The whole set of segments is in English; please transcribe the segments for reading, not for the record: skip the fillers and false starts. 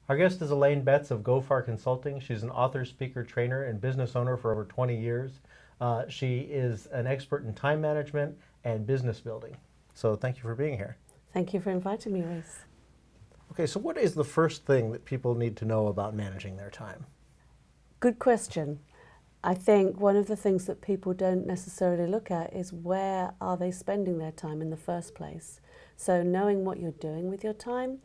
Our guest is Elaine Betts of Go Far Consulting. She's an author, speaker, trainer, and business owner for over 20 years. She is an expert in time management and business building. So thank you for being here. Thank you for inviting me, Reese. Okay, so what is the first thing that people need to know about managing their time? Good question. I think one of the things that people don't necessarily look at is where are they spending their time in the first place. So knowing what you're doing with your time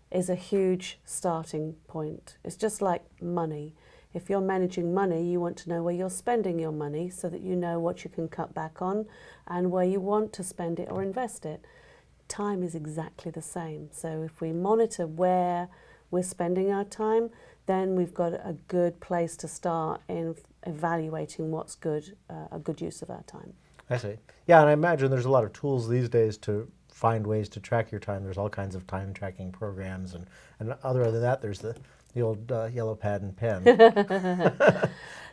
is a huge starting point. It's just like money. If you're managing money, you want to know where you're spending your money so that you know what you can cut back on and where you want to spend it or invest it. Time is exactly the same. So if we monitor where we're spending our time, then we've got a good place to start in evaluating what's good, a good use of our time. I see. Yeah, and I imagine there's a lot of tools these days to find ways to track your time. There's all kinds of time tracking programs, and other than that, there's the old yellow pad and pen.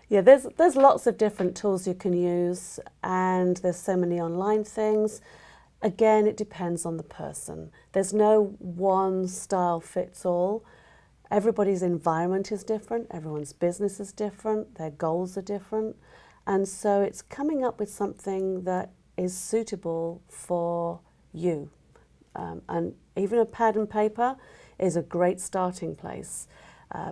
Yeah, there's lots of different tools you can use, and there's so many online things. Again, it depends on the person. There's no one style fits all. Everybody's environment is different, everyone's business is different, their goals are different, and so it's coming up with something that is suitable for you. And even a pad and paper is a great starting place.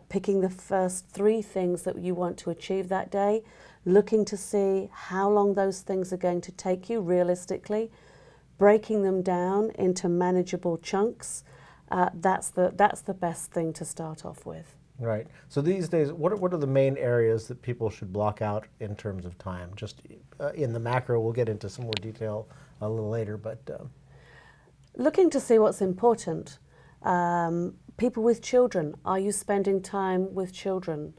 Picking the first 3 things that you want to achieve that day, looking to see how long those things are going to take you realistically, breaking them down into manageable chunks. That's the best thing to start off with. Right. So these days, what are the main areas that people should block out in terms of time? Just in the macro, we'll get into some more detail a little later, but... Looking to see what's important. People with children, are you spending time with children?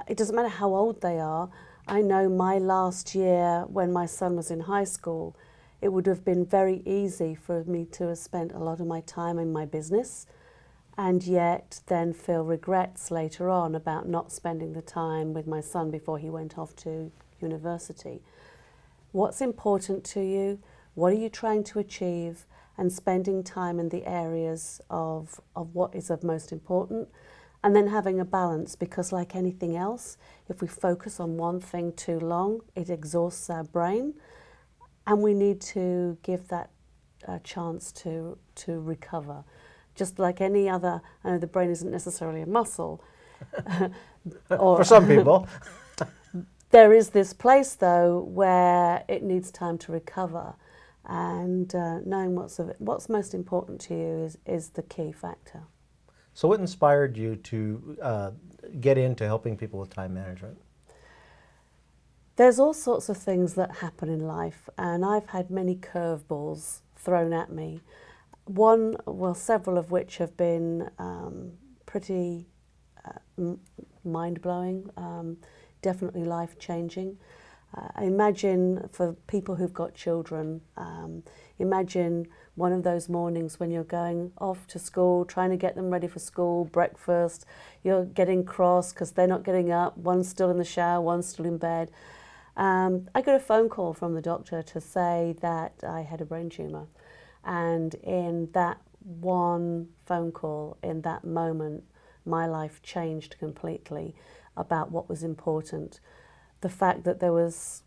It doesn't matter how old they are. I know my last year when my son was in high school, it would have been very easy for me to have spent a lot of my time in my business and yet then feel regrets later on about not spending the time with my son before he went off to university. What's important to you? What are you trying to achieve? And spending time in the areas of what is of most important, and then having a balance, because like anything else, if we focus on one thing too long, it exhausts our brain, and we need to give that a chance to recover. Just like any other, I know the brain isn't necessarily a muscle. For some people. There is this place though where it needs time to recover. And knowing what's most important to you is the key factor. So what inspired you to get into helping people with time management? There's all sorts of things that happen in life, and I've had many curveballs thrown at me. Several of which have been pretty mind-blowing, definitely life-changing. Imagine for people who've got children, imagine one of those mornings when you're going off to school, trying to get them ready for school, breakfast, you're getting cross because they're not getting up, one's still in the shower, one's still in bed. I got a phone call from the doctor to say that I had a brain tumour, and in that one phone call, in that moment, my life changed completely about what was important. The fact that there was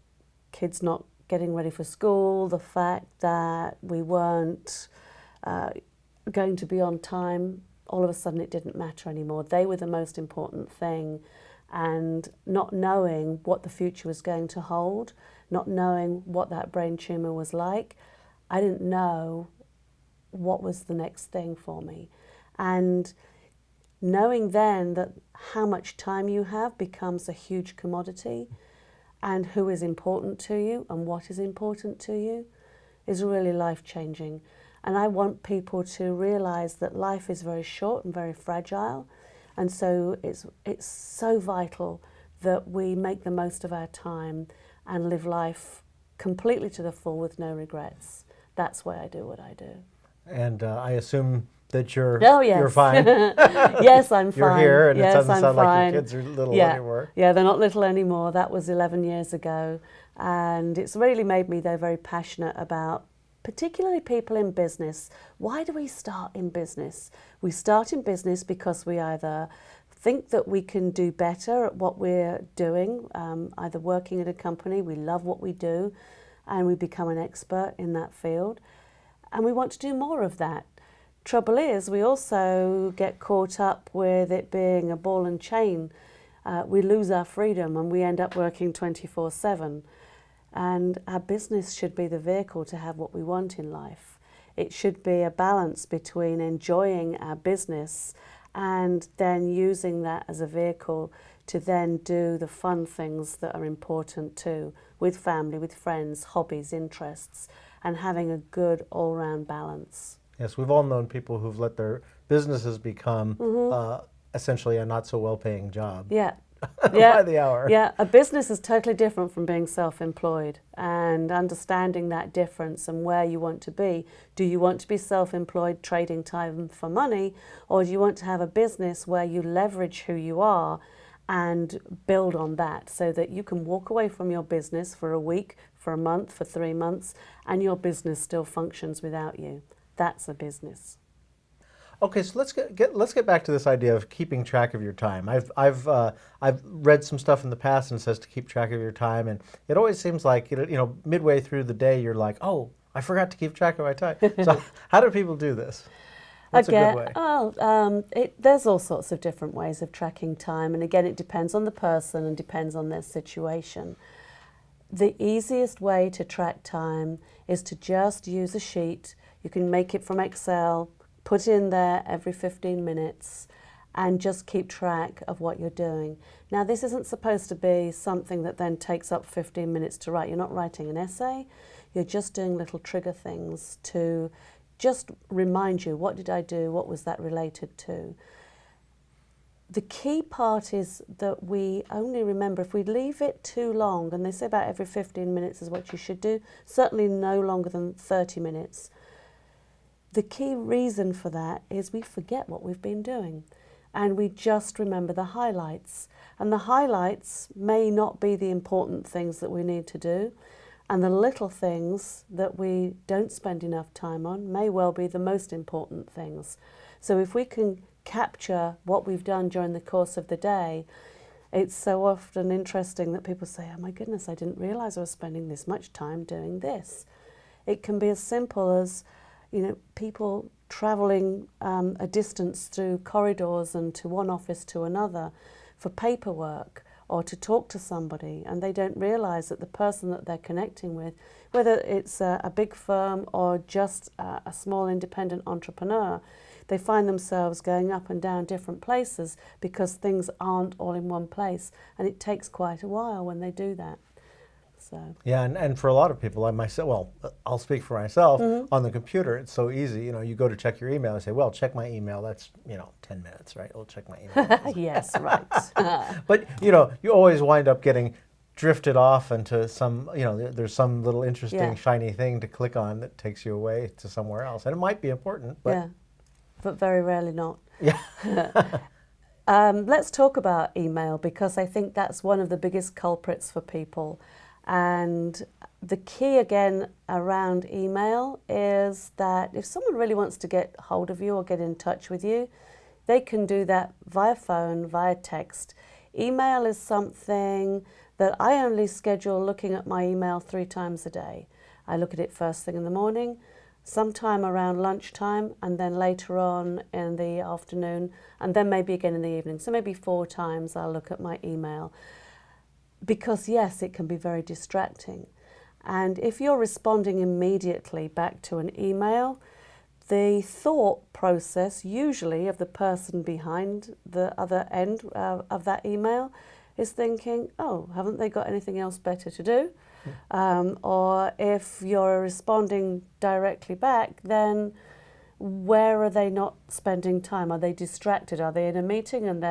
kids not getting ready for school, the fact that we weren't going to be on time, all of a sudden it didn't matter anymore. They were the most important thing. And not knowing what the future was going to hold, not knowing what that brain tumour was like, I didn't know what was the next thing for me. And knowing then that how much time you have becomes a huge commodity, and who is important to you and what is important to you is really life-changing. And I want people to realise that life is very short and very fragile, and so it's so vital that we make the most of our time and live life completely to the full with no regrets. That's why I do what I do. And I assume that you're fine. Yes, I'm fine. You're here, and yes, it doesn't sound fine. like your kids are little anymore. Yeah, they're not little anymore. That was 11 years ago. And it's really made me, though, very passionate about particularly people in business. Why do we start in business? We start in business because we either think that we can do better at what we're doing, either working at a company, we love what we do, and we become an expert in that field, and we want to do more of that. Trouble is, we also get caught up with it being a ball and chain. We lose our freedom and we end up working 24/7. And our business should be the vehicle to have what we want in life. It should be a balance between enjoying our business and then using that as a vehicle to then do the fun things that are important too, with family, with friends, hobbies, interests, and having a good all-round balance. Yes, we've all known people who've let their businesses become essentially a not so well-paying job. Yeah. By the hour. Yeah, a business is totally different from being self-employed, and understanding that difference and where you want to be. Do you want to be self-employed, trading time for money, or do you want to have a business where you leverage who you are and build on that so that you can walk away from your business for a week, for a month, for 3 months, and your business still functions without you? That's a business. Okay, so let's get back to this idea of keeping track of your time. I've read some stuff in the past and it says to keep track of your time, and it always seems like midway through the day you're like, oh, I forgot to keep track of my time. So how do people do this? What's a good way? Oh, there's all sorts of different ways of tracking time, and again, it depends on the person and depends on their situation. The easiest way to track time is to just use a sheet. You can make it from Excel, put in there every 15 minutes, and just keep track of what you're doing. Now, this isn't supposed to be something that then takes up 15 minutes to write. You're not writing an essay. You're just doing little trigger things to just remind you, what did I do? What was that related to? The key part is that we only remember, if we leave it too long, and they say about every 15 minutes is what you should do, certainly no longer than 30 minutes. The key reason for that is we forget what we've been doing, and we just remember the highlights. And the highlights may not be the important things that we need to do, and the little things that we don't spend enough time on may well be the most important things. So if we can capture what we've done during the course of the day, it's so often interesting that people say, oh my goodness, I didn't realize I was spending this much time doing this. It can be as simple as people travelling a distance through corridors and to one office to another for paperwork or to talk to somebody, and they don't realise that the person that they're connecting with, whether it's a big firm or just a small independent entrepreneur, they find themselves going up and down different places because things aren't all in one place, and it takes quite a while when they do that. So. Yeah, and for a lot of people, like myself, well, I'll speak for myself, on the computer, it's so easy. You go to check your email and say, well, check my email. That's, 10 minutes, right? I'll check my email. Yes, right. But, you always wind up getting drifted off into some, there's some little interesting, shiny thing to click on that takes you away to somewhere else. And it might be important, but... Yeah, but very rarely not. Yeah. Let's talk about email, because I think that's one of the biggest culprits for people. And the key again around email is that if someone really wants to get hold of you or get in touch with you, they can do that via phone, via text. Email is something that I only schedule looking at my email 3 times a day. I look at it first thing in the morning, sometime around lunchtime, and then later on in the afternoon, and then maybe again in the evening. So maybe 4 times I'll look at my email. Because yes, it can be very distracting. And if you're responding immediately back to an email, the thought process usually of the person behind the other end of that email is thinking, oh, haven't they got anything else better to do? Or if you're responding directly back, then where are they not spending time? Are they distracted? Are they in a meeting and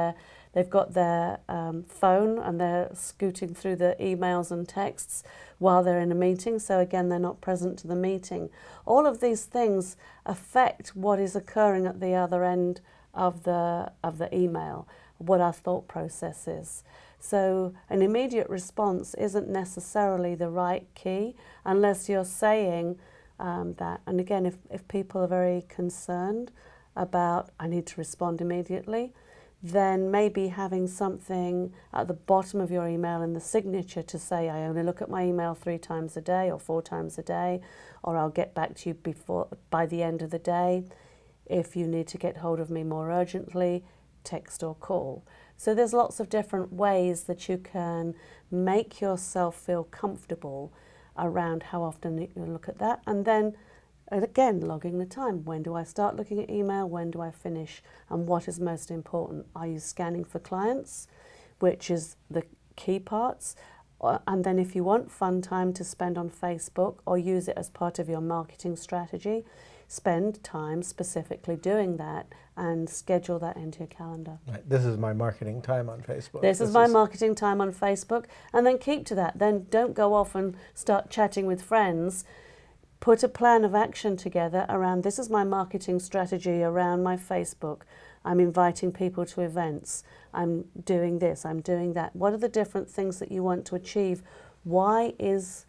they've got their phone and they're scooting through the emails and texts while they're in a meeting, so again they're not present to the meeting. All of these things affect what is occurring at the other end of the email, what our thought process is. So an immediate response isn't necessarily the right key unless you're saying, that. And again, if people are very concerned about, I need to respond immediately, then maybe having something at the bottom of your email in the signature to say, I only look at my email 3 times a day or 4 times a day, or I'll get back to you by the end of the day. If you need to get hold of me more urgently, text or call. So there's lots of different ways that you can make yourself feel comfortable around how often you look at that. And then again, logging the time. When do I start looking at email? When do I finish? And what is most important? Are you scanning for clients, which is the key parts? And then if you want fun time to spend on Facebook or use it as part of your marketing strategy, spend time specifically doing that and schedule that into your calendar. Right. This is my marketing time on Facebook. This is my marketing time on Facebook. And then keep to that. Then don't go off and start chatting with friends. Put a plan of action together around, this is my marketing strategy around my Facebook. I'm inviting people to events. I'm doing this, I'm doing that. What are the different things that you want to achieve? Why is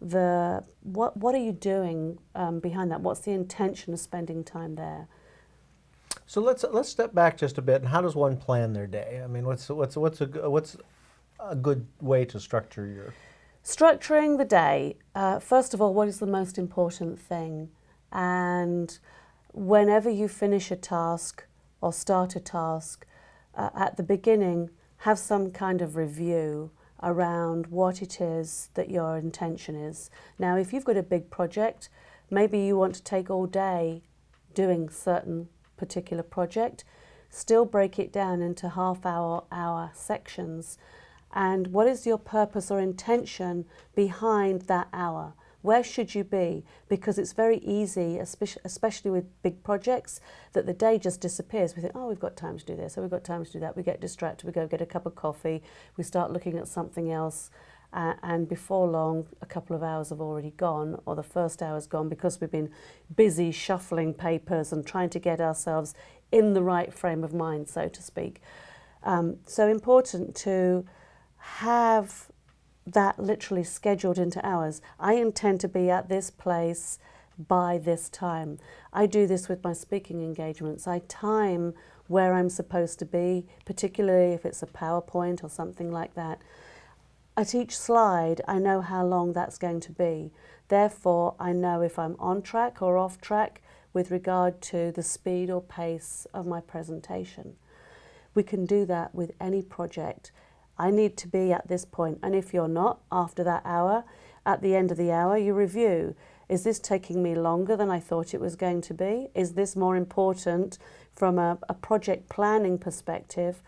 what are you doing behind that? What's the intention of spending time there? So let's step back just a bit. And how does one plan their day? I mean, what's a good way to structure your... Structuring the day, first of all, what is the most important thing? And whenever you finish a task or start a task, at the beginning, have some kind of review around what it is that your intention is. Now, if you've got a big project, maybe you want to take all day doing certain particular project, still break it down into half-hour sections. And what is your purpose or intention behind that hour? Where should you be? Because it's very easy, especially with big projects, that the day just disappears. We think, oh, we've got time to do this, or we've got time to do that. We get distracted, we go get a cup of coffee, we start looking at something else, and before long, a couple of hours have already gone, or the first hour's gone because we've been busy shuffling papers and trying to get ourselves in the right frame of mind, so to speak. So important to have that literally scheduled into hours. I intend to be at this place by this time. I do this with my speaking engagements. I time where I'm supposed to be, particularly if it's a PowerPoint or something like that. At each slide, I know how long that's going to be. Therefore, I know if I'm on track or off track with regard to the speed or pace of my presentation. We can do that with any project. I need to be at this point, and if you're not, after that hour, at the end of the hour, you review. Is this taking me longer than I thought it was going to be? Is this more important from a project planning perspective?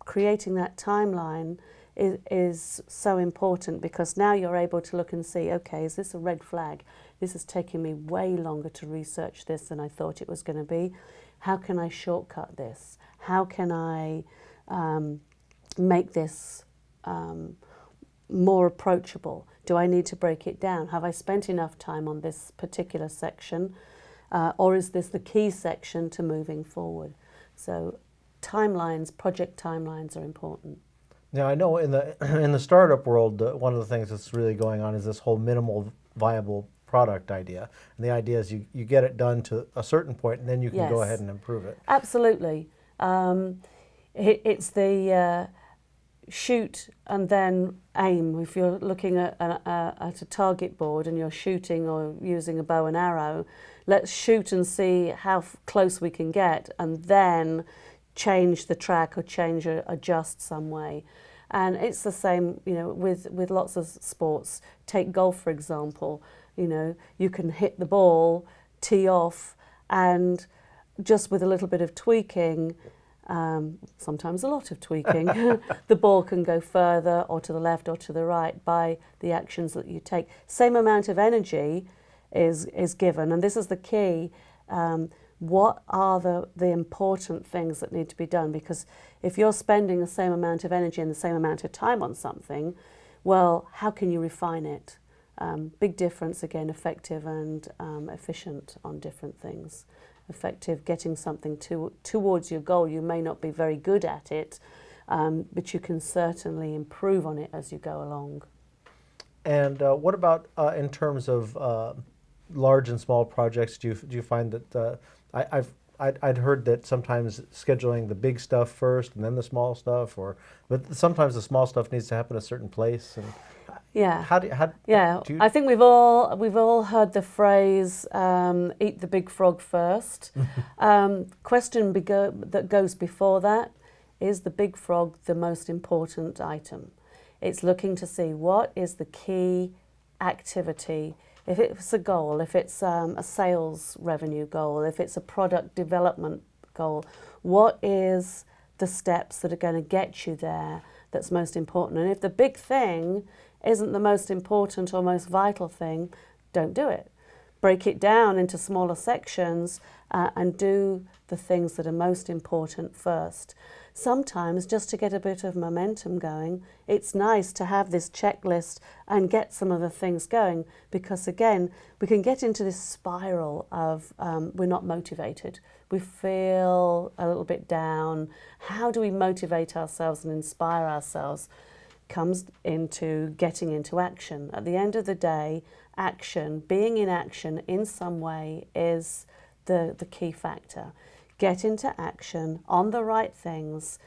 Creating that timeline is so important, because now you're able to look and see, okay, is this a red flag? This is taking me way longer to research this than I thought it was going to be. How can I shortcut this? How can I make this more approachable? Do I need to break it down? Have I spent enough time on this particular section? Or is this the key section to moving forward? So timelines, project timelines are important. Now, I know in the startup world, one of the things that's really going on is this whole minimal viable product idea. And the idea is you get it done to a certain point, and then you can go ahead and improve it. Absolutely. It's the shoot and then aim. If you're looking at a target board and you're shooting or using a bow and arrow, let's shoot and see how close we can get, and then change the track or change or adjust some way. And it's the same, you know, with lots of sports. Take golf, for example. You know, you can hit the ball, tee off, and just with a little bit of tweaking, sometimes a lot of tweaking, the ball can go further or to the left or to the right by the actions that you take. Same amount of energy is given, and this is the key. What are the important things that need to be done? Because if you're spending the same amount of energy and the same amount of time on something, well, how can you refine it? Big difference, again, effective and efficient on different things. Effective, getting something towards your goal. You may not be very good at it, but you can certainly improve on it as you go along. And what about in terms of large and small projects, do you find that I'd heard that sometimes scheduling the big stuff first and then the small stuff, but sometimes the small stuff needs to happen a certain place. And Yeah. how do you, I think we've all heard the phrase "eat the big frog first." Question that goes before that: is the big frog the most important item? It's looking to see what is the key activity. If it's a goal, if it's a sales revenue goal, if it's a product development goal, what is the steps that are going to get you there that's most important? And if the big thing isn't the most important or most vital thing, don't do it. Break it down into smaller sections and do the things that are most important first. Sometimes, just to get a bit of momentum going, it's nice to have this checklist and get some of the things going, because again, we can get into this spiral of we're not motivated. We feel a little bit down. How do we motivate ourselves and inspire ourselves? Comes into getting into action. At the end of the day, action, being in action in some way, is the key factor. Get into action on the right things,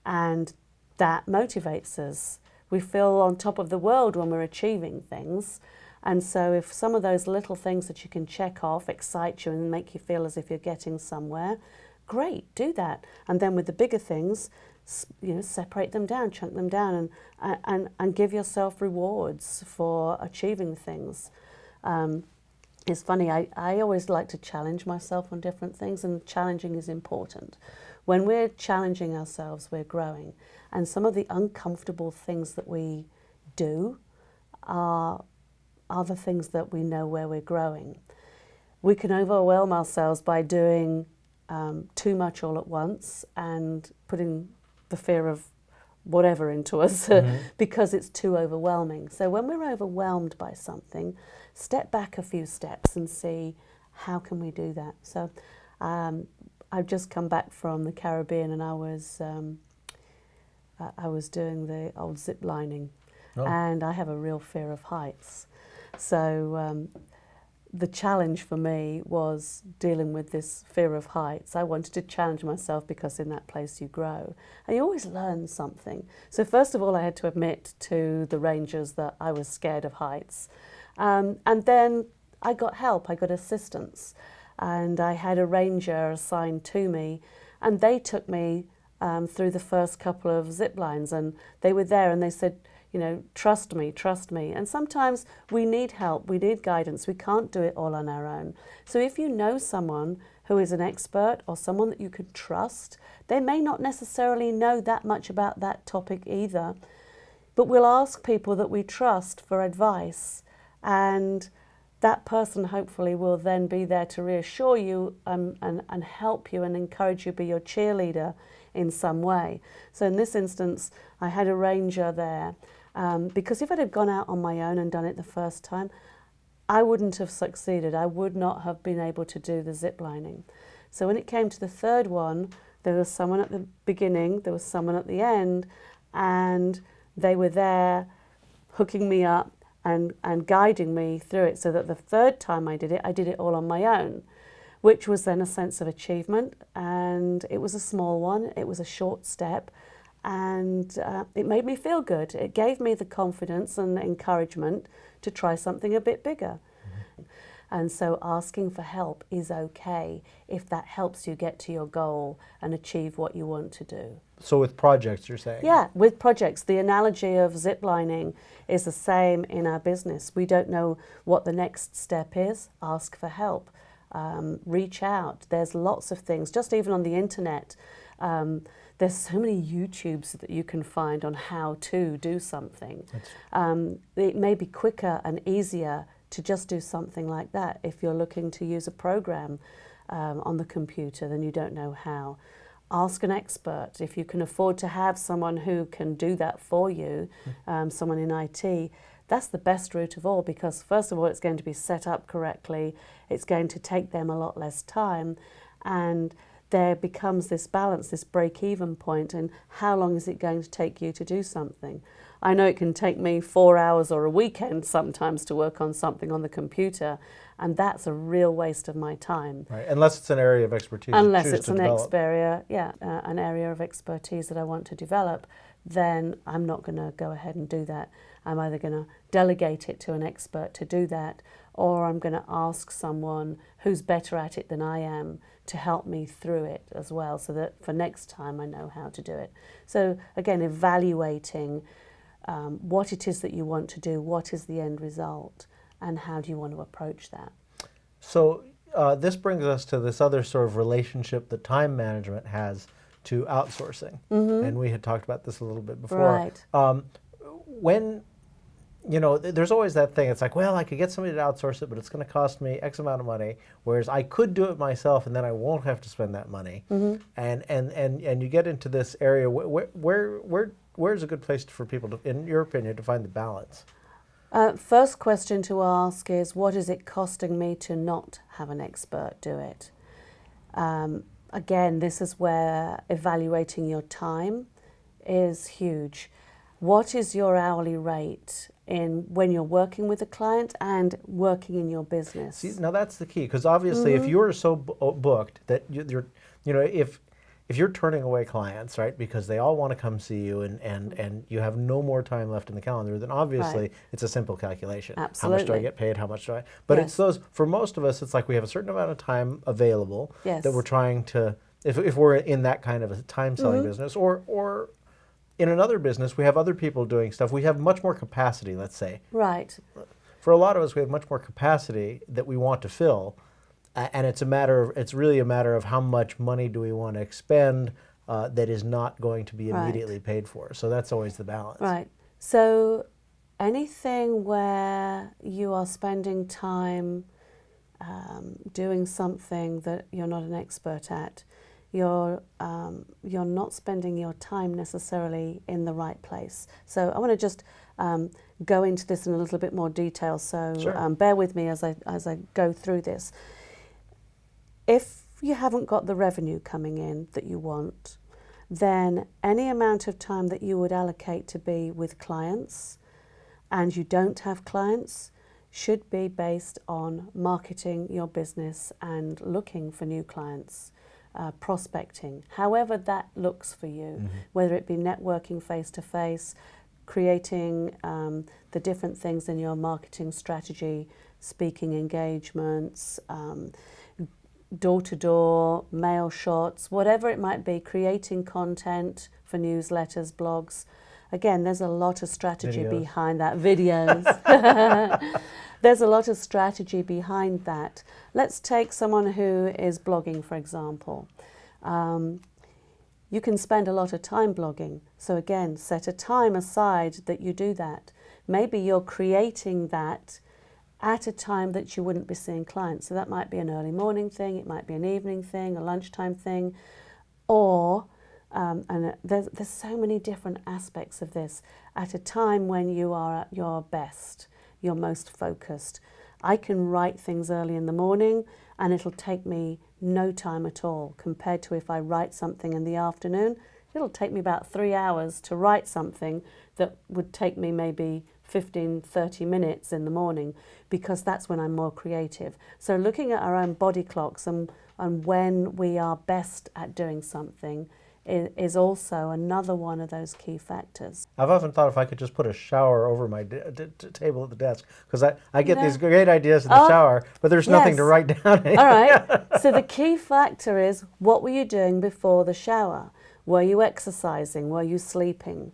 and that motivates us. We feel on top of the world when we're achieving things. And so if some of those little things that you can check off excite you and make you feel as if you're getting somewhere, great, do that. And then with the bigger things, separate them down, chunk them down, and give yourself rewards for achieving things. It's funny, I always like to challenge myself on different things, and challenging is important. When we're challenging ourselves, we're growing. And some of the uncomfortable things that we do are the things that we know where we're growing. We can overwhelm ourselves by doing too much all at once and putting the fear of whatever into us because it's too overwhelming. So when we're overwhelmed by something, step back a few steps and see how can we do that. So I've just come back from the Caribbean, and I was doing the old zip lining, and I have a real fear of heights. So the challenge for me was dealing with this fear of heights. I wanted to challenge myself because in that place you grow and you always learn something. So first of all, I had to admit to the rangers that I was scared of heights. And then I got help, I got assistance, and I had a ranger assigned to me, and they took me through the first couple of zip lines, and they were there and they said, trust me, trust me. And sometimes we need help, we need guidance, we can't do it all on our own. So if you know someone who is an expert or someone that you can trust, they may not necessarily know that much about that topic either, but we'll ask people that we trust for advice, and that person hopefully will then be there to reassure you and help you and encourage you, be your cheerleader in some way. So in this instance, I had a ranger there, because if I'd have gone out on my own and done it the first time, I wouldn't have succeeded. I would not have been able to do the zip lining. So when it came to the third one, there was someone at the beginning, there was someone at the end, and they were there hooking me up and guiding me through it, so that the third time I did it all on my own, which was then a sense of achievement. And it was a small one, it was a short step, and it made me feel good. It gave me the confidence and the encouragement to try something a bit bigger. And so asking for help is okay if that helps you get to your goal and achieve what you want to do. So with projects, you're saying? Yeah, with projects. The analogy of ziplining is the same in our business. We don't know what the next step is. Ask for help. Reach out. There's lots of things. Just even on the internet, there's so many YouTubes that you can find on how to do something. It may be quicker and easier to just do something like that if you're looking to use a program on the computer, then you don't know how. Ask an expert. If you can afford to have someone who can do that for you, someone in IT, that's the best route of all, because first of all, it's going to be set up correctly, it's going to take them a lot less time, and there becomes this balance, this break-even point, and how long is it going to take you to do something? I know it can take me 4 hours or a weekend sometimes to work on something on the computer, and that's a real waste of my time. Right, unless it's an area of expertise you Unless choose it's to an develop. an area of expertise that I want to develop, then I'm not going to go ahead and do that. I'm either going to delegate it to an expert to do that, or I'm going to ask someone who's better at it than I am to help me through it as well, so that for next time I know how to do it. So again, evaluating what it is that you want to do, what is the end result, and how do you want to approach that. So this brings us to this other sort of relationship that time management has to outsourcing. And we had talked about this a little bit before. Right. When, you know, there's always that thing, it's like, well, I could get somebody to outsource it, but it's going to cost me X amount of money, whereas I could do it myself and then I won't have to spend that money. And you get into this area, where's a good place for people, to, in your opinion, to find the balance? First question to ask is, what is it costing me to not have an expert do it? Again, this is where evaluating your time is huge. What is your hourly rate when you're working with a client and working in your business? See, now that's the key, because obviously if you're so booked that you're, you know, if you're turning away clients, right, because they all want to come see you and you have no more time left in the calendar, then obviously it's a simple calculation. Absolutely. How much do I get paid? How much do I? But it's those, for most of us, it's like we have a certain amount of time available that we're trying to, if we're in that kind of a time selling business, or in another business, we have other people doing stuff. We have much more capacity, let's say. Right. For a lot of us, we have much more capacity that we want to fill. And it's really a matter of how much money do we want to expend that is not going to be immediately paid for. So that's always the balance. Right. So anything where you are spending time doing something that you're not an expert at, you're not spending your time necessarily in the right place. So I want to just go into this in a little bit more detail. So bear with me as I go through this. If you haven't got the revenue coming in that you want, then any amount of time that you would allocate to be with clients, and you don't have clients, should be based on marketing your business and looking for new clients, prospecting, however that looks for you, whether it be networking face-to-face, creating the different things in your marketing strategy, speaking engagements, door-to-door, mail shots, whatever it might be, creating content for newsletters, blogs. Again, there's a lot of strategy behind that. Videos. There's a lot of strategy behind that. Let's take someone who is blogging, for example. You can spend a lot of time blogging. So again, set a time aside that you do that. Maybe you're creating that at a time that you wouldn't be seeing clients. So that might be an early morning thing, it might be an evening thing, a lunchtime thing, or, and there's so many different aspects of this, at a time when you are at your best, you're most focused. I can write things early in the morning and it'll take me no time at all, compared to if I write something in the afternoon. It'll take me about 3 hours to write something that would take me maybe 15, 30 minutes in the morning, because that's when I'm more creative. So looking at our own body clocks and when we are best at doing something is also another one of those key factors. I've often thought if I could just put a shower over my table at the desk, because I get these great ideas in the shower, but there's nothing to write down. All right. So the key factor is, what were you doing before the shower? Were you exercising? Were you sleeping?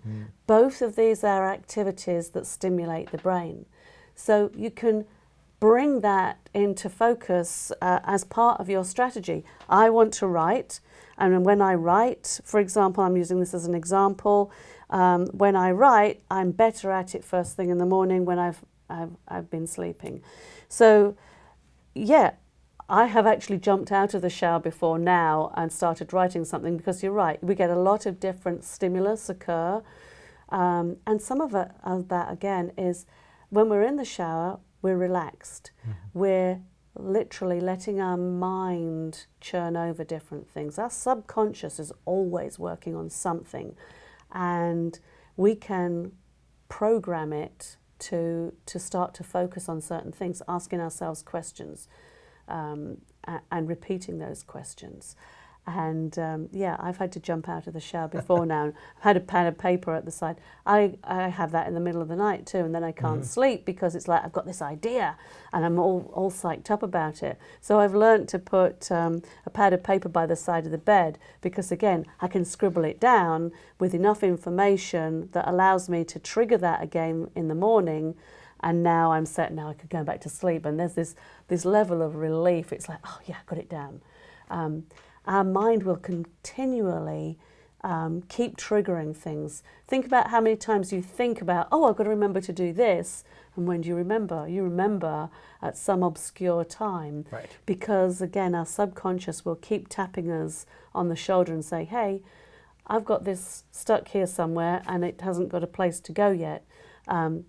Both of these are activities that stimulate the brain. So you can bring that into focus as part of your strategy. I want to write, and when I write, for example, I'm using this as an example, when I write, I'm better at it first thing in the morning when I've been sleeping. So, yeah, I have actually jumped out of the shower before now and started writing something, because you're right, we get a lot of different stimulus occur, and some of that again is when we're in the shower, we're relaxed. We're literally letting our mind churn over different things. Our subconscious is always working on something, and we can program it to start to focus on certain things, asking ourselves questions, and repeating those questions. And yeah, I've had to jump out of the shower before now. I've had a pen and paper at the side. I have that in the middle of the night too, and then I can't sleep because it's like I've got this idea and I'm all psyched up about it. So I've learnt to put a pad of paper by the side of the bed because, again, I can scribble it down with enough information that allows me to trigger that again in the morning. And now I'm set. Now I could go back to sleep, and there's this level of relief. It's like, oh yeah, I got it down. Our mind will continually keep triggering things. Think about how many times you think about, oh, I've got to remember to do this. And when do you remember? You remember at some obscure time. Right. Because, again, our subconscious will keep tapping us on the shoulder and say, hey, I've got this stuck here somewhere and it hasn't got a place to go yet.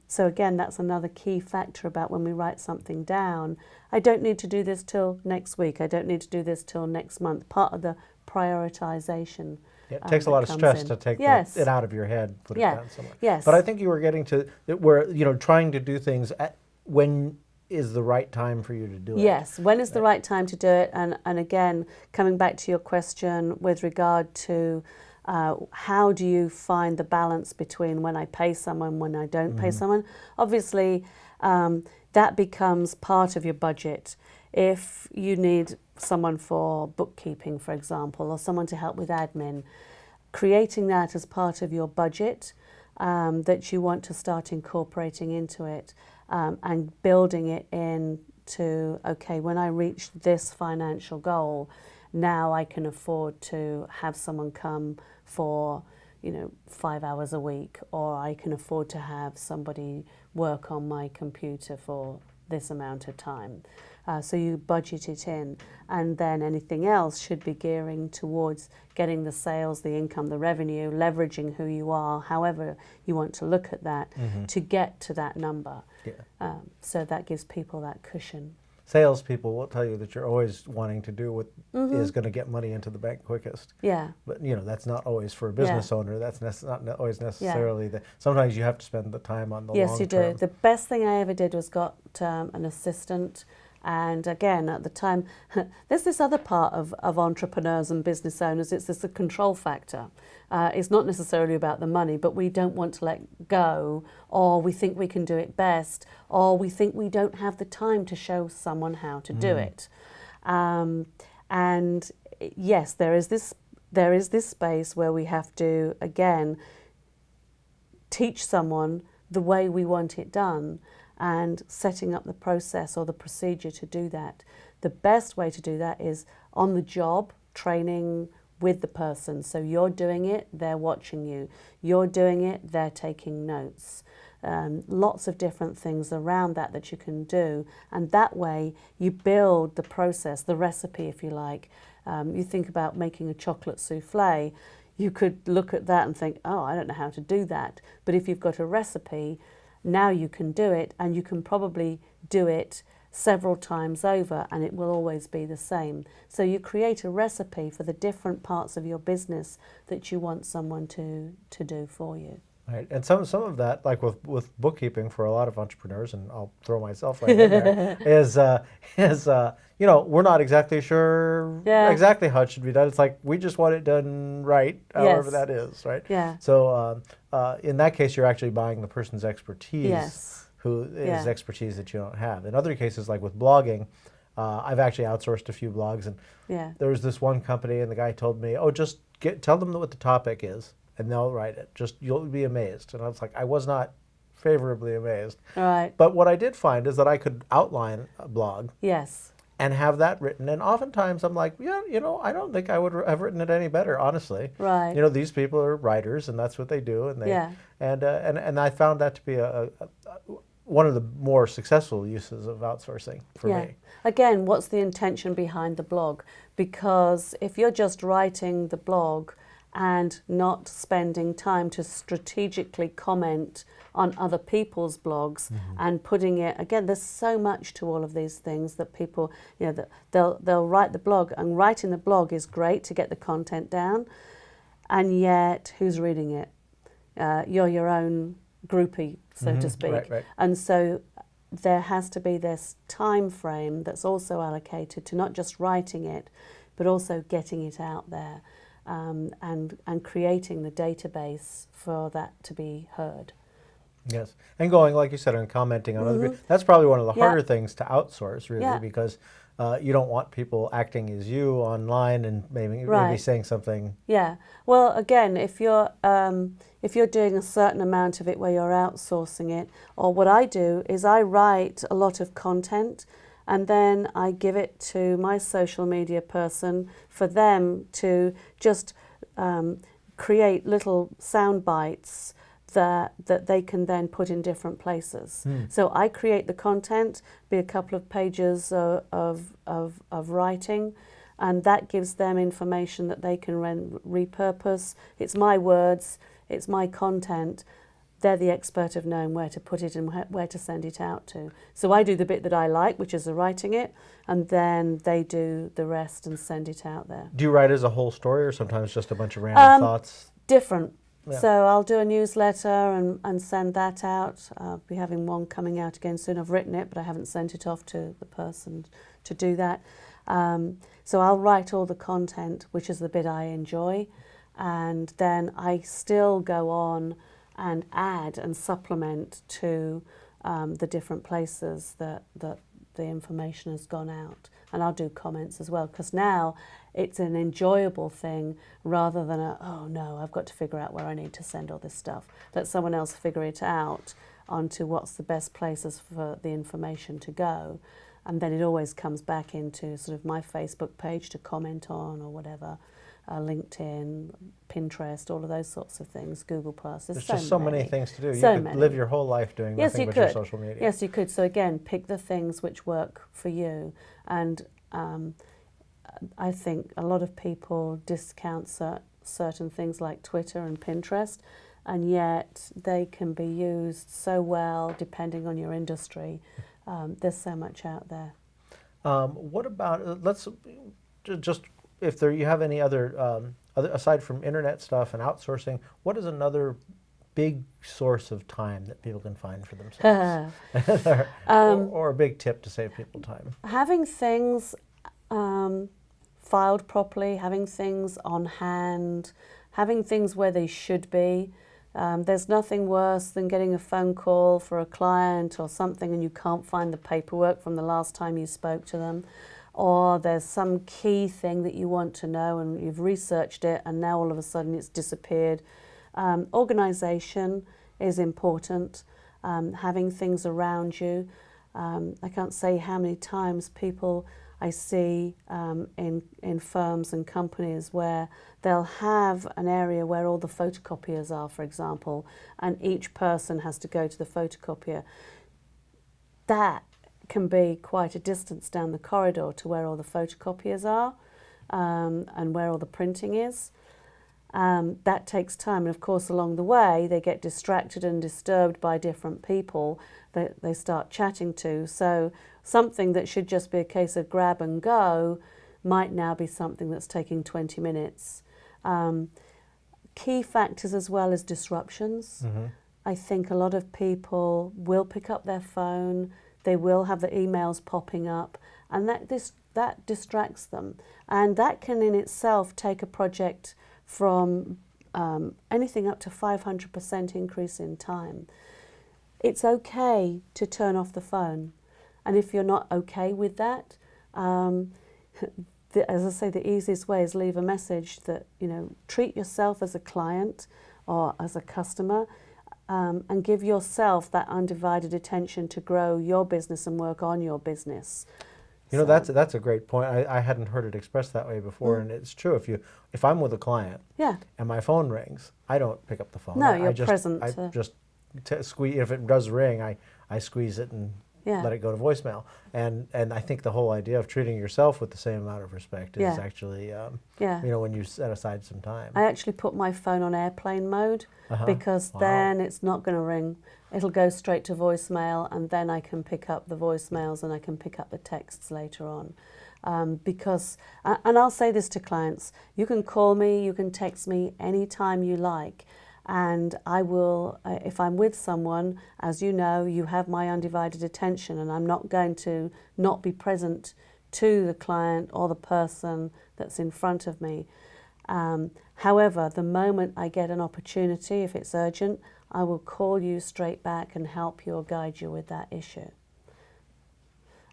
So again, that's another key factor about when we write something down. I don't need to do this till next week. I don't need to do this till next month. Part of the prioritization. Yeah, it takes a lot of stress to take it out of your head, put it down somewhere. Yes. But I think you were getting to where, trying to do things at when is the right time for you to do it. Yes, when is the right time to do it? And again, coming back to your question with regard to how do you find the balance between when I pay someone, when I don't pay someone? Obviously, that becomes part of your budget. If you need someone for bookkeeping, for example, or someone to help with admin, creating that as part of your budget that you want to start incorporating into it and building it into, okay, when I reach this financial goal, now I can afford to have someone come for 5 hours a week, or I can afford to have somebody work on my computer for this amount of time. So you budget it in, and then anything else should be gearing towards getting the sales, the income, the revenue, leveraging who you are, however you want to look at that, to get to that number. Yeah. So that gives people that cushion. Salespeople will tell you that you're always wanting to do what is going to get money into the bank quickest. Yeah. But that's not always for a business owner. That's not always necessarily sometimes you have to spend the time on the long term. Yes, you do. The best thing I ever did was got an assistant. And again, at the time, there's this other part of entrepreneurs and business owners. It's the control factor. It's not necessarily about the money, but we don't want to let go, or we think we can do it best, or we think we don't have the time to show someone how to do it. And yes, there is this space where we have to, again, teach someone the way we want it done, and setting up the process or the procedure to do that. The best way to do that is on the job training with the person. So you're doing it, they're watching you. You're doing it, they're taking notes. Lots of different things around that you can do. And that way you build the process, the recipe, if you like. You think about making a chocolate souffle. You could look at that and think, oh, I don't know how to do that. But if you've got a recipe, now you can do it, and you can probably do it several times over, and it will always be the same. So you create a recipe for the different parts of your business that you want someone to do for you. Right, and some of that, like with bookkeeping for a lot of entrepreneurs, and I'll throw myself right in there, is we're not exactly sure exactly how it should be done. It's like we just want it done right, however that is, right? Yeah. So in that case, you're actually buying the person's expertise, who is expertise that you don't have. In other cases, like with blogging, I've actually outsourced a few blogs, and there was this one company, and the guy told me, oh, just tell them what the topic is, and they'll write it. You'll be amazed. And I was like, I was not favorably amazed. Right. But what I did find is that I could outline a blog. Yes. And have that written. And oftentimes I'm like, I don't think I would have written it any better, honestly. Right. These people are writers, and that's what they do. And and I found that to be one of the more successful uses of outsourcing for me. Again, what's the intention behind the blog? Because if you're just writing the blog and not spending time to strategically comment on other people's blogs and putting it, again, there's so much to all of these things that people, that they'll write the blog, and writing the blog is great to get the content down, and yet who's reading it? You're your own groupy, so to speak. Right, right. And so there has to be this time frame that's also allocated to not just writing it, but also getting it out there, and creating the database for that to be heard. Yes, and going, like you said, and commenting on other people. That's probably one of the Yeah. harder things to outsource, really, Yeah. because you don't want people acting as you online and maybe Right. saying something. Yeah. Well, again, if you're doing a certain amount of it where you're outsourcing it, or what I do is I write a lot of content, and then I give it to my social media person for them to just create little sound bites that they can then put in different places. So I create the content, be a couple of pages of writing, and that gives them information that they can repurpose. It's my words, it's my content. They're the expert of knowing where to put it and where to send it out to. So I do the bit that I like, which is the writing it, and then they do the rest and send it out there. Do you write as a whole story, or sometimes just a bunch of random thoughts? Different. Yeah. So I'll do a newsletter and send that out. I'll be having one coming out again soon. I've written it, but I haven't sent it off to the person to do that. So I'll write all the content, which is the bit I enjoy, and then I still go on and add and supplement to the different places that the information has gone out. And I'll do comments as well, because now it's an enjoyable thing rather than oh no, I've got to figure out where I need to send all this stuff. Let someone else figure it out onto what's the best places for the information to go. And then it always comes back into sort of my Facebook page to comment on or whatever, LinkedIn, Pinterest, all of those sorts of things, Google+. There's just so many things to do. So you could live your whole life doing nothing but your social media. Yes, you could. So again, pick the things which work for you. And I think a lot of people discount certain things like Twitter and Pinterest, and yet they can be used so well depending on your industry. There's so much out there. What about, let's just, if there you have any other, aside from internet stuff and outsourcing, what is another big source of time that people can find for themselves? or a big tip to save people time? Having things filed properly, having things on hand, having things where they should be. There's nothing worse than getting a phone call for a client or something and you can't find the paperwork from the last time you spoke to them, or there's some key thing that you want to know and you've researched it and now all of a sudden it's disappeared. Organisation is important, having things around you. I can't say how many times people I see in firms and companies where they'll have an area where all the photocopiers are, for example, and each person has to go to the photocopier. That can be quite a distance down the corridor to where all the photocopiers are and where all the printing is. That takes time, and of course along the way they get distracted and disturbed by different people that they start chatting to. So something that should just be a case of grab and go might now be something that's taking 20 minutes. Key factors as well as disruptions. I think a lot of people will pick up their phone, they will have the emails popping up, and that distracts them. And that can in itself take a project from anything up to 500% increase in time. It's okay to turn off the phone. And if you're not okay with that, as I say, the easiest way is leave a message that, treat yourself as a client or as a customer, and give yourself that undivided attention to grow your business and work on your business. That's a great point. I hadn't heard it expressed that way before, and it's true. If I'm with a client, and my phone rings, I don't pick up the phone. No, you're present. I just squeeze. If it does ring, I squeeze it and let it go to voicemail. And I think the whole idea of treating yourself with the same amount of respect is actually, when you set aside some time. I actually put my phone on airplane mode because then it's not going to ring. It'll go straight to voicemail, and then I can pick up the voicemails and I can pick up the texts later on. And I'll say this to clients, you can call me, you can text me anytime you like. And I will, if I'm with someone, as you know, you have my undivided attention, and I'm not going to not be present to the client or the person that's in front of me. However, the moment I get an opportunity, if it's urgent, I will call you straight back and help you or guide you with that issue.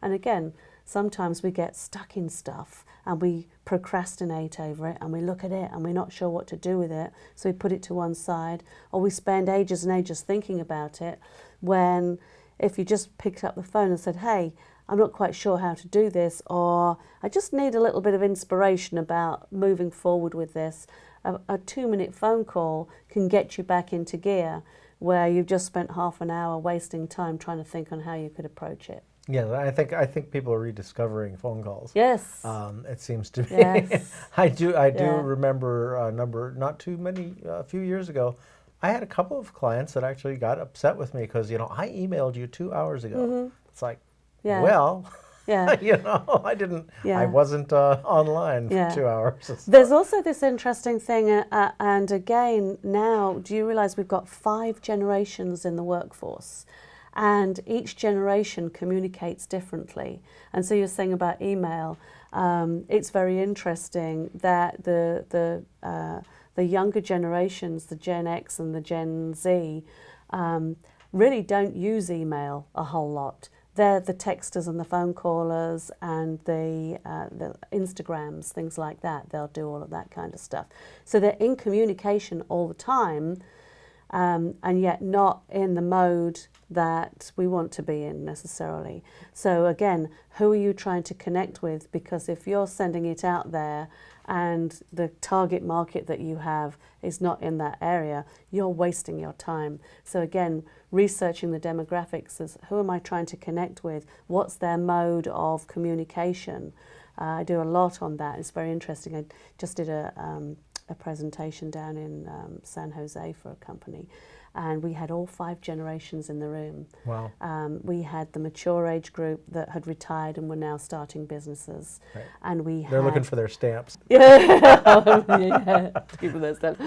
And again, sometimes we get stuck in stuff and we procrastinate over it and we look at it and we're not sure what to do with it, so we put it to one side, or we spend ages and ages thinking about it, when if you just picked up the phone and said, hey, I'm not quite sure how to do this, or I just need a little bit of inspiration about moving forward with this, a 2-minute phone call can get you back into gear where you've just spent half an hour wasting time trying to think on how you could approach it. Yeah, I think people are rediscovering phone calls. Yes. It seems to be. Yes. I do remember a few years ago, I had a couple of clients that actually got upset with me because, I emailed you 2 hours ago. Mm-hmm. It's like, yeah. Well, yeah. I wasn't online for 2 hours. There's also this interesting thing, and again, now, do you realize we've got 5 generations in the workforce? And each generation communicates differently. And so you're saying about email, it's very interesting that the younger generations, the Gen X and the Gen Z, really don't use email a whole lot. They're the texters and the phone callers and the Instagrams, things like that. They'll do all of that kind of stuff. So they're in communication all the time, and yet not in the mode that we want to be in necessarily. So again, who are you trying to connect with? Because if you're sending it out there and the target market that you have is not in that area, you're wasting your time. So again, researching the demographics as who am I trying to connect with? What's their mode of communication? I do a lot on that. It's very interesting. I just did a presentation down in San Jose for a company, and we had all 5 generations in the room. Wow. We had the mature age group that had retired and were now starting businesses. Right. And they're looking for their stamps. Yeah, people their stamps.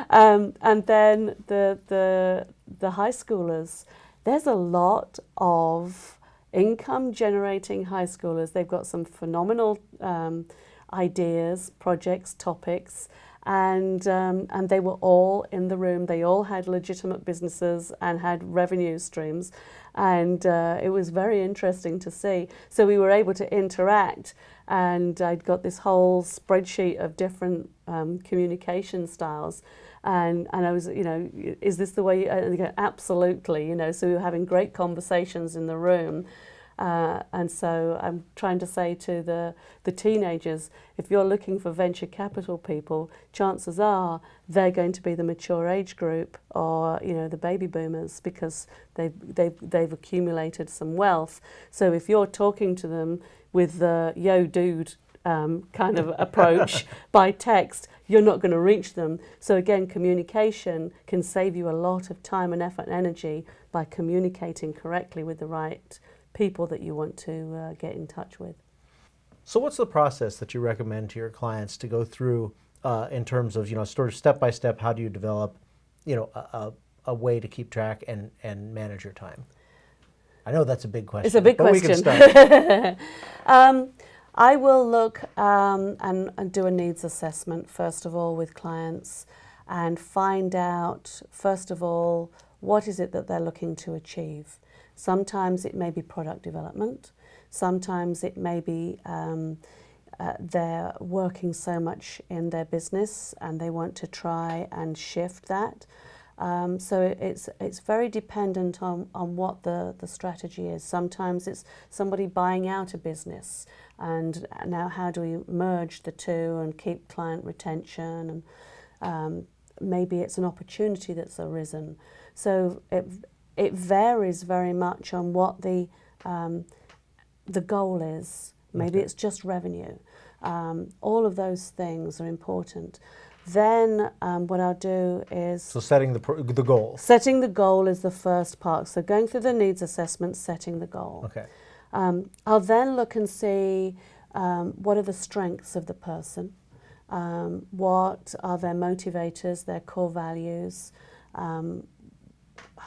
And then the high schoolers, there's a lot of income generating high schoolers. They've got some phenomenal ideas, projects, topics, and they were all in the room. They all had legitimate businesses and had revenue streams, and it was very interesting to see. So we were able to interact, and I'd got this whole spreadsheet of different communication styles, and I was, is this the way? And they go, absolutely, So we were having great conversations in the room. And so I'm trying to say to the teenagers, if you're looking for venture capital people, chances are they're going to be the mature age group, or the baby boomers, because they've accumulated some wealth. So if you're talking to them with the yo dude kind of approach by text, you're not going to reach them. So again, communication can save you a lot of time and effort and energy by communicating correctly with the right people that you want to get in touch with. So what's the process that you recommend to your clients to go through in terms of, sort of step by step, how do you develop, a way to keep track and manage your time? I know that's a big question. It's a big question. We can start. I will look and do a needs assessment, first of all, with clients, and find out, first of all, what is it that they're looking to achieve. Sometimes it may be product development. Sometimes it may be they're working so much in their business and they want to try and shift that. So it's very dependent on what the strategy is. Sometimes it's somebody buying out a business, and now how do we merge the two and keep client retention, and maybe it's an opportunity that's arisen. So it varies very much on what the goal is. Maybe it's just revenue. All of those things are important. Then what I'll do is... So setting the goal. Setting the goal is the first part. So going through the needs assessment, setting the goal. Okay. I'll then look and see what are the strengths of the person. what are their motivators, their core values,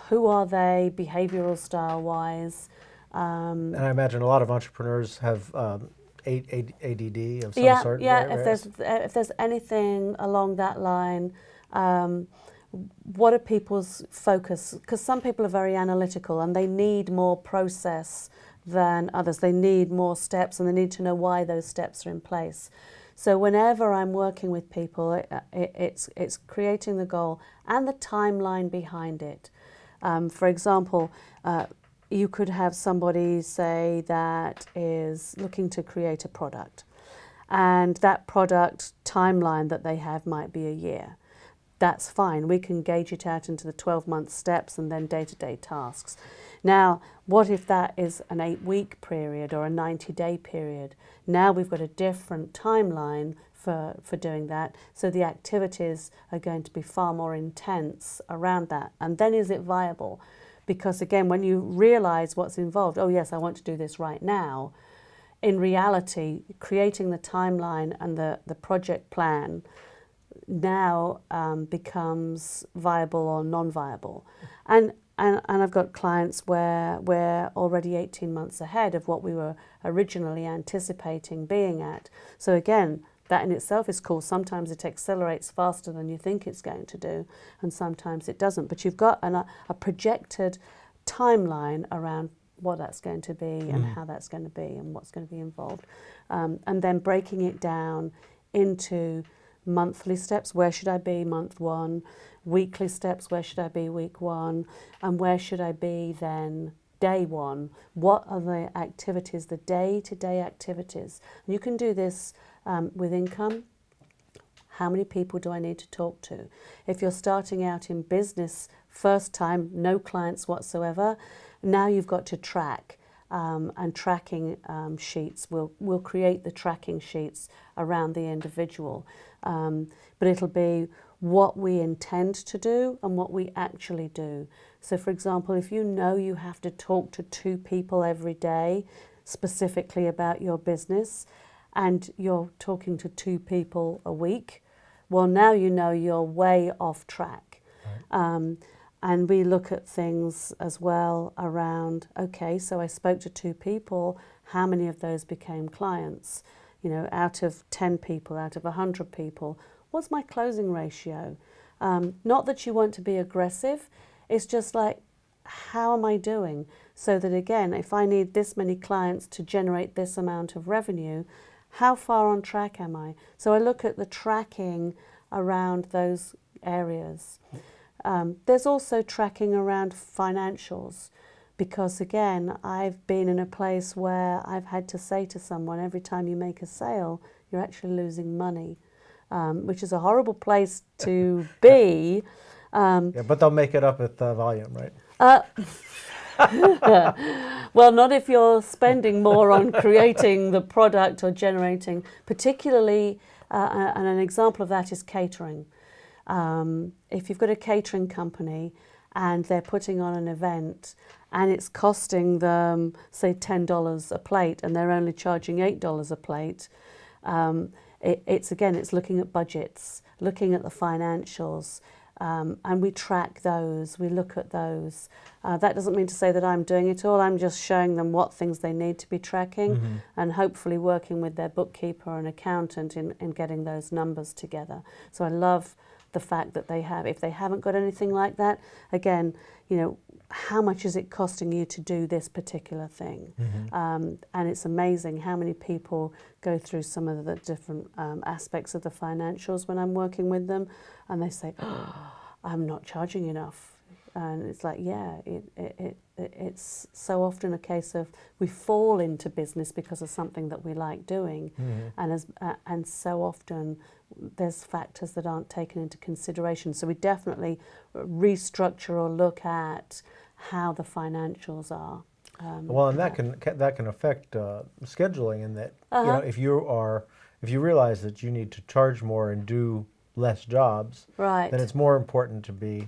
who are they behavioral style wise. And I imagine a lot of entrepreneurs have ADD of some Yeah, sort. yeah. Right? If there's anything along that line, what are people's focus? Because some people are very analytical and they need more process than others. They need more steps and they need to know why those steps are in place. So whenever I'm working with people, it's creating the goal and the timeline behind it. For example, you could have somebody say that is looking to create a product, and that product timeline that they have might be a year. That's fine. We can gauge it out into the 12-month steps and then day-to-day tasks. Now, what if that is an 8-week period or a 90-day period? Now we've got a different timeline for doing that. So the activities are going to be far more intense around that. And then is it viable? Because again, when you realize what's involved, oh yes, I want to do this right now. In reality, creating the timeline and the project plan now becomes viable or non-viable. And I've got clients where we're already 18 months ahead of what we were originally anticipating being at. So again, that in itself is cool. Sometimes it accelerates faster than you think it's going to do, and sometimes it doesn't. But you've got a projected timeline around what that's going to be and how that's going to be and what's going to be involved. And then breaking it down into monthly steps. Where should I be month 1? Weekly steps. Where should I be week 1? And where should I be then day 1? What are the activities, the day-to-day activities? And you can do this with income. How many people do I need to talk to? If you're starting out in business, first time, no clients whatsoever, now you've got to track. And tracking sheets, we'll create the tracking sheets around the individual. But it'll be what we intend to do and what we actually do. So for example, if you know you have to talk to 2 people every day specifically about your business, and you're talking to 2 people a week, well, now you know you're way off track. Right. And we look at things as well around, okay, so I spoke to 2 people, how many of those became clients? You know, out of 10 people, out of 100 people, what's my closing ratio? Not that you want to be aggressive, it's just like, how am I doing? So that again, if I need this many clients to generate this amount of revenue, how far on track am I? So I look at the tracking around those areas. There's also tracking around financials, because again, I've been in a place where I've had to say to someone, every time you make a sale, you're actually losing money, which is a horrible place to be. Yeah, but they'll make it up with volume, right? Well, not if you're spending more on creating the product or generating, particularly, and an example of that is catering. If you've got a catering company and they're putting on an event and it's costing them, say, $10 a plate and they're only charging $8 a plate, it's looking at budgets, looking at the financials, and we track those, we look at those. That doesn't mean to say that I'm doing it all, I'm just showing them what things they need to be tracking and hopefully working with their bookkeeper and accountant in getting those numbers together. So I love the fact that they have, if they haven't got anything like that, again, you know, how much is it costing you to do this particular thing? And it's amazing how many people go through some of the different aspects of the financials when I'm working with them, and they say, oh, I'm not charging enough. And it's like, yeah, it's so often a case of we fall into business because of something that we like doing, and so often there's factors that aren't taken into consideration. So we definitely restructure or look at how the financials are. Well, and that can affect scheduling, in that you know, if you realize that you need to charge more and do less jobs, right, then it's more important to be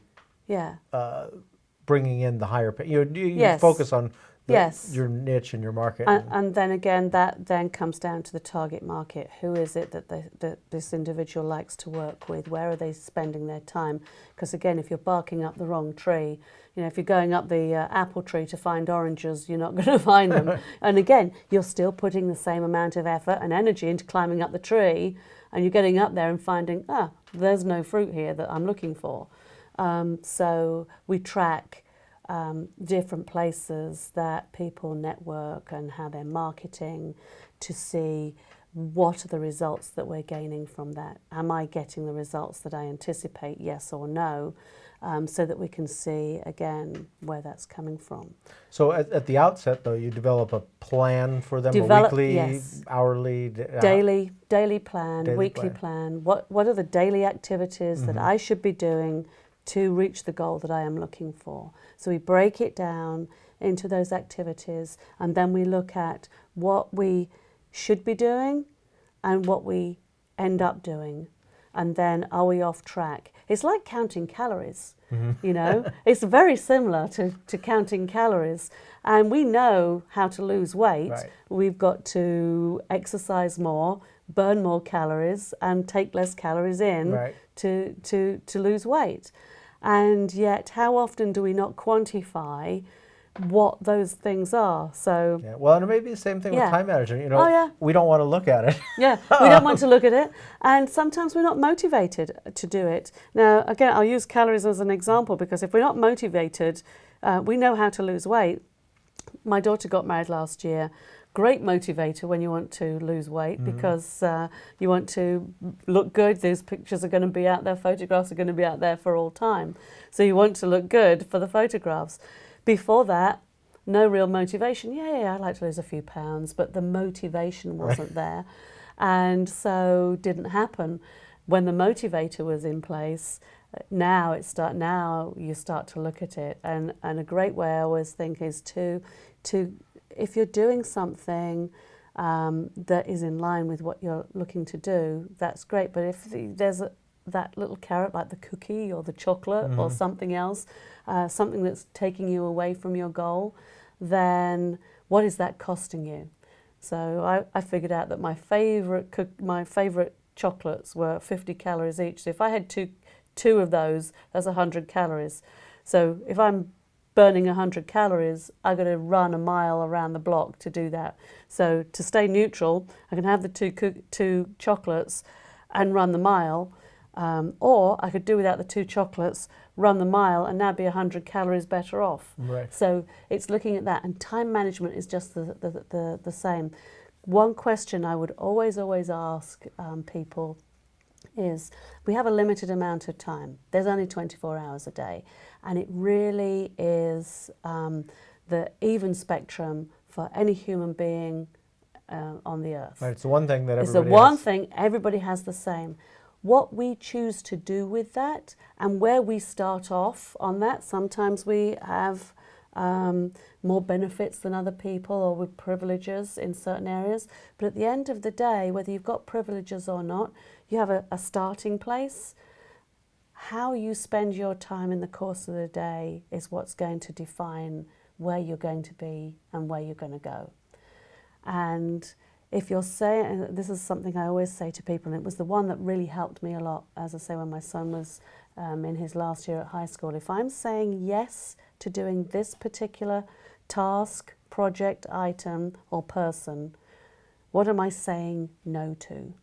bringing in the higher pay. You yes. focus on Yes. your niche and your market. And then again, that then comes down to the target market. Who is it that this individual likes to work with? Where are they spending their time? Because again, if you're barking up the wrong tree, if you're going up the apple tree to find oranges, you're not going to find them. And again, you're still putting the same amount of effort and energy into climbing up the tree, and you're getting up there and finding, there's no fruit here that I'm looking for. So we track different places that people network and how they're marketing to see what are the results that we're gaining from that. Am I getting the results that I anticipate, yes or no, so that we can see, again, where that's coming from. So at the outset, though, you develop a plan for them, a weekly, yes. hourly? Daily plan, weekly plan. What are the daily activities that I should be doing to reach the goal that I am looking for? So we break it down into those activities, and then we look at what we should be doing and what we end up doing. And then, are we off track? It's like counting calories, It's very similar to counting calories. And we know how to lose weight. Right. We've got to exercise more, burn more calories, and take less calories in to lose weight. And yet, how often do we not quantify what those things are? So well, and it may be the same thing with time management. We don't want to look at it. We don't want to look at it, and sometimes we're not motivated to do it. Now, again, I'll use calories as an example, because if we're not motivated, we know how to lose weight. My daughter got married last year. Great motivator when you want to lose weight, because you want to look good. Those pictures are going to be out there, photographs are going to be out there for all time. So you want to look good for the photographs. Before that, no real motivation. I'd like to lose a few pounds, but the motivation wasn't there. And so didn't happen. When the motivator was in place, now you start to look at it. And a great way I always think is to if you're doing something that is in line with what you're looking to do, that's great. But if there's that little carrot, like the cookie or the chocolate or something else, something that's taking you away from your goal, then what is that costing you? So I figured out that my favourite chocolates were 50 calories each. So if I had two of those, that's 100 calories. So if I'm burning 100 calories, I've got to run a mile around the block to do that. So to stay neutral, I can have the two chocolates and run the mile, or I could do without the two chocolates, run the mile, and now be 100 calories better off. Right. So it's looking at that, and time management is just the same. One question I would always ask people is, we have a limited amount of time. There's only 24 hours a day, and it really is the even spectrum for any human being on the earth. Right, it's the one thing that everybody has. It's the one thing everybody has the same. What we choose to do with that and where we start off on that, sometimes we have more benefits than other people, or with privileges in certain areas. But at the end of the day, whether you've got privileges or not, you have a starting place. How you spend your time in the course of the day is what's going to define where you're going to be and where you're going to go. And if you're saying, this is something I always say to people, and it was the one that really helped me a lot, as I say, when my son was in his last year at high school. If I'm saying yes to doing this particular task, project, item, or person, what am I saying no to?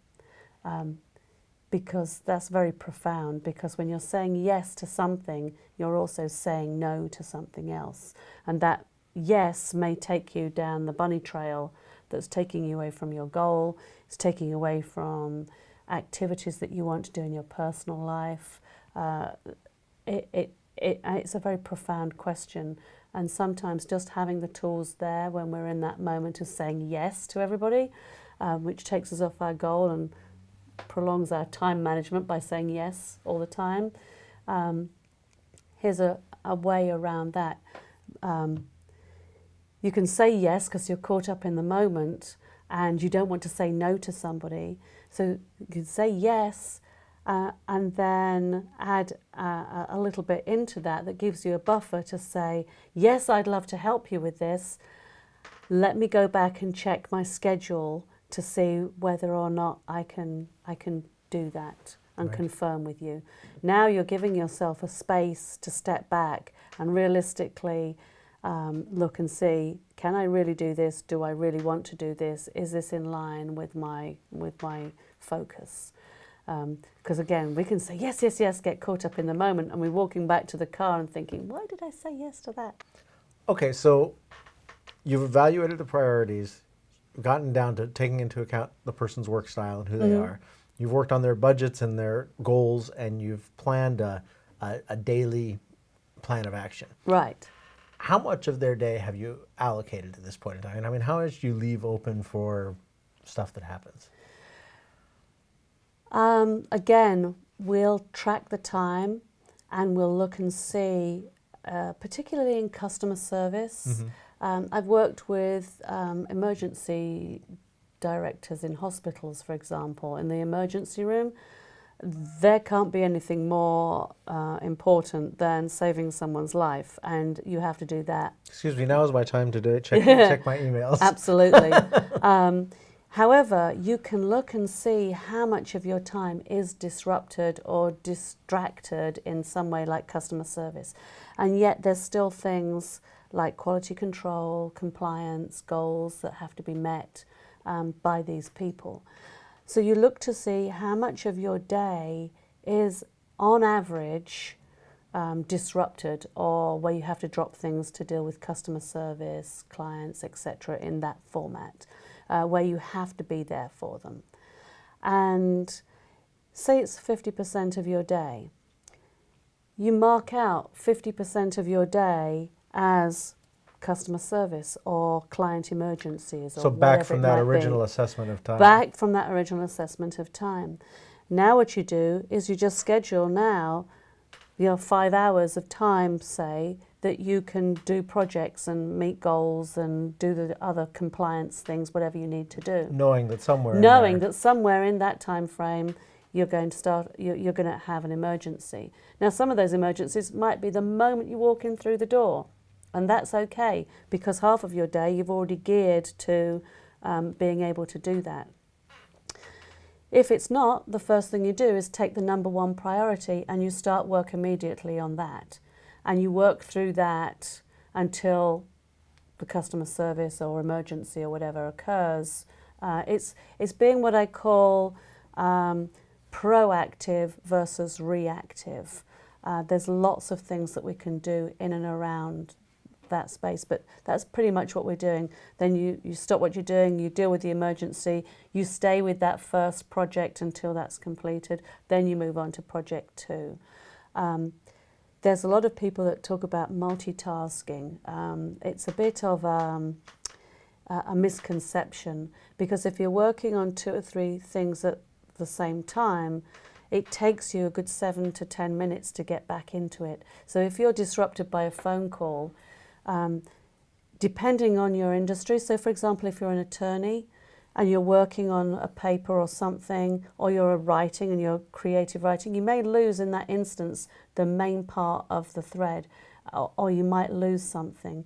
Because that's very profound, because when you're saying yes to something, you're also saying no to something else. And that yes may take you down the bunny trail that's taking you away from your goal, it's taking you away from activities that you want to do in your personal life. It's a very profound question, and sometimes just having the tools there when we're in that moment of saying yes to everybody, which takes us off our goal and prolongs our time management by saying yes all the time. Here's a way around that. You can say yes because you're caught up in the moment and you don't want to say no to somebody. So you can say yes and then add a little bit into that that gives you a buffer to say, yes, I'd love to help you with this. Let me go back and check my schedule to see whether or not I can do that and Right. confirm with you. Now you're giving yourself a space to step back and realistically look and see, can I really do this? Do I really want to do this? Is this in line with my focus? Because again, we can say yes, yes, yes, get caught up in the moment, and we're walking back to the car and thinking, why did I say yes to that? Okay, so you've evaluated the priorities, gotten down to taking into account the person's work style and who they are. You've worked on their budgets and their goals, and you've planned a daily plan of action. Right. How much of their day have you allocated to this point in time? I mean, how much do you leave open for stuff that happens? Again, we'll track the time and we'll look and see, particularly in customer service. I've worked with emergency directors in hospitals, for example, in the emergency room. There can't be anything more important than saving someone's life, and you have to do that. Excuse me, now is my time to do it. Check my emails. Absolutely. However, you can look and see how much of your time is disrupted or distracted in some way, like customer service. And yet there's still things like quality control, compliance, goals that have to be met by these people. So you look to see how much of your day is, on average, disrupted, or where you have to drop things to deal with customer service, clients, etc. in that format, where you have to be there for them. And say it's 50% of your day. You mark out 50% of your day as customer service or client emergencies, or So back from that whatever it might original be. assessment of time. Back from that original assessment of time. Now what you do is you just schedule now your 5 hours of time, say, that you can do projects and meet goals and do the other compliance things, whatever you need to do. Knowing that somewhere Knowing in there, that somewhere in that time frame you're going to have an emergency. Now some of those emergencies might be the moment you walk in through the door, and that's okay, because half of your day you've already geared to being able to do that. If it's not, the first thing you do is take the number one priority and you start work immediately on that. And you work through that until the customer service or emergency or whatever occurs. It's being what I call proactive versus reactive. There's lots of things that we can do in and around that space, but that's pretty much what we're doing. Then you stop what you're doing, you deal with the emergency, you stay with that first project until that's completed, then you move on to project 2. There's a lot of people that talk about multitasking. It's a bit of a misconception, because if you're working on 2 or 3 things at the same time, it takes you a good 7 to 10 minutes to get back into it. So if you're disrupted by a phone call, depending on your industry, so for example, if you're an attorney and you're working on a paper or something, or you're writing and you're creative writing, you may lose in that instance the main part of the thread, or you might lose something.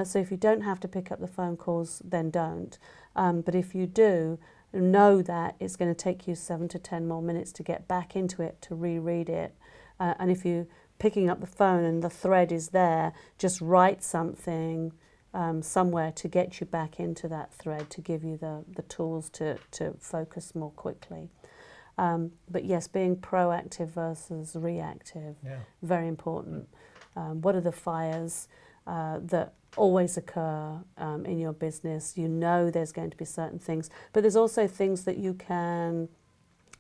So if you don't have to pick up the phone calls, then don't. But if you do, know that it's going to take you 7 to 10 more minutes to get back into it, to reread it. And if you're picking up the phone and the thread is there, just write something somewhere to get you back into that thread, to give you the tools to focus more quickly. But yes, being proactive versus reactive, very important. What are the fires that always occur in your business? You know there's going to be certain things, but there's also things that you can,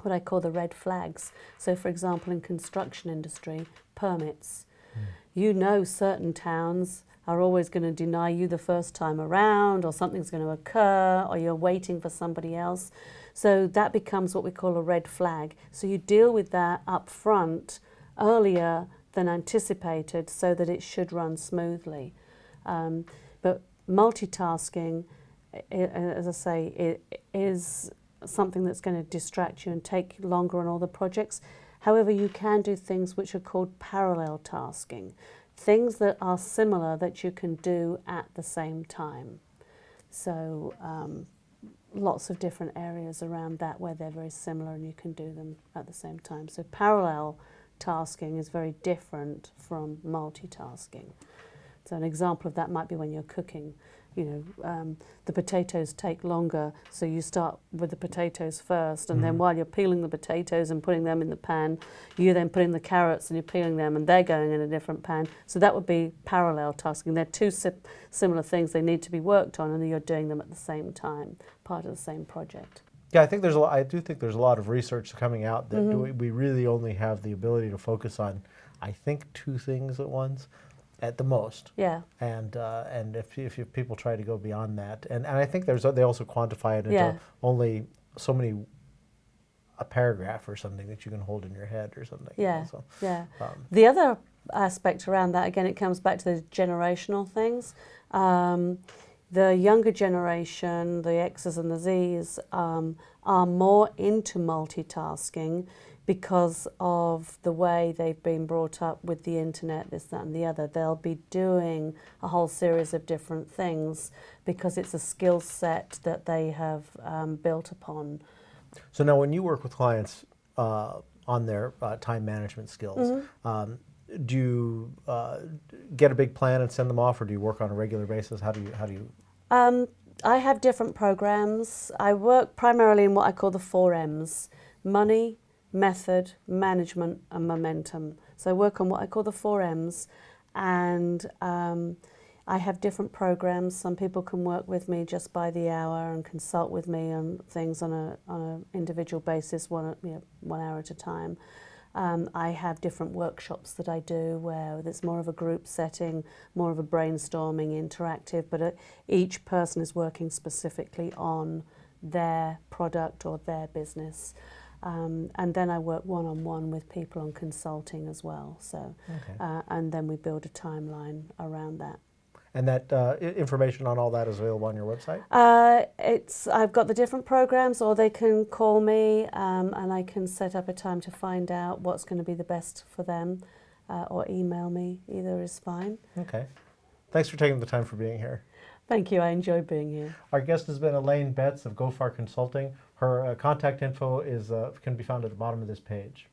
what I call the red flags. So for example, in construction industry, permits. You know certain towns are always going to deny you the first time around, or something's going to occur, or you're waiting for somebody else. So that becomes what we call a red flag. So you deal with that up front earlier than anticipated, so that it should run smoothly. But multitasking, as I say, it is something that's going to distract you and take longer on all the projects. However, you can do things which are called parallel tasking, things that are similar that you can do at the same time. So lots of different areas around that where they're very similar and you can do them at the same time. So parallel tasking is very different from multitasking. So an example of that might be when you're cooking. The potatoes take longer, so you start with the potatoes first, and then while you're peeling the potatoes and putting them in the pan, you're then putting the carrots and you're peeling them and they're going in a different pan. So that would be parallel tasking. They're two similar things. They need to be worked on, and you're doing them at the same time, part of the same project. Yeah, I do think there's a lot of research coming out that we really only have the ability to focus on, I think, 2 things at once. At the most, Yeah. And if people try to go beyond that, and I think they also quantify it into only so many, a paragraph or something that you can hold in your head or something. Yeah, So, the other aspect around that, again, it comes back to the generational things. The younger generation, the X's and the Z's, are more into multitasking because of the way they've been brought up with the internet, this, that and the other. They'll be doing a whole series of different things because it's a skill set that they have built upon. So now when you work with clients on their time management skills, do you get a big plan and send them off, or do you work on a regular basis? How do you? I have different programs. I work primarily in what I call the 4 M's: money, method, management and momentum. So I work on what I call the 4 M's, and I have different programs. Some people can work with me just by the hour and consult with me on things on a individual basis, 1 hour at a time. I have different workshops that I do where it's more of a group setting, more of a brainstorming, interactive, but each person is working specifically on their product or their business. And then I work one-on-one with people on consulting as well. So, and then we build a timeline around that. And that information on all that is available on your website? I've got the different programs, or they can call me and I can set up a time to find out what's going to be the best for them, or email me. Either is fine. Okay. Thanks for taking the time for being here. Thank you. I enjoyed being here. Our guest has been Elaine Betts of Go Far Consulting. Her contact info can be found at the bottom of this page.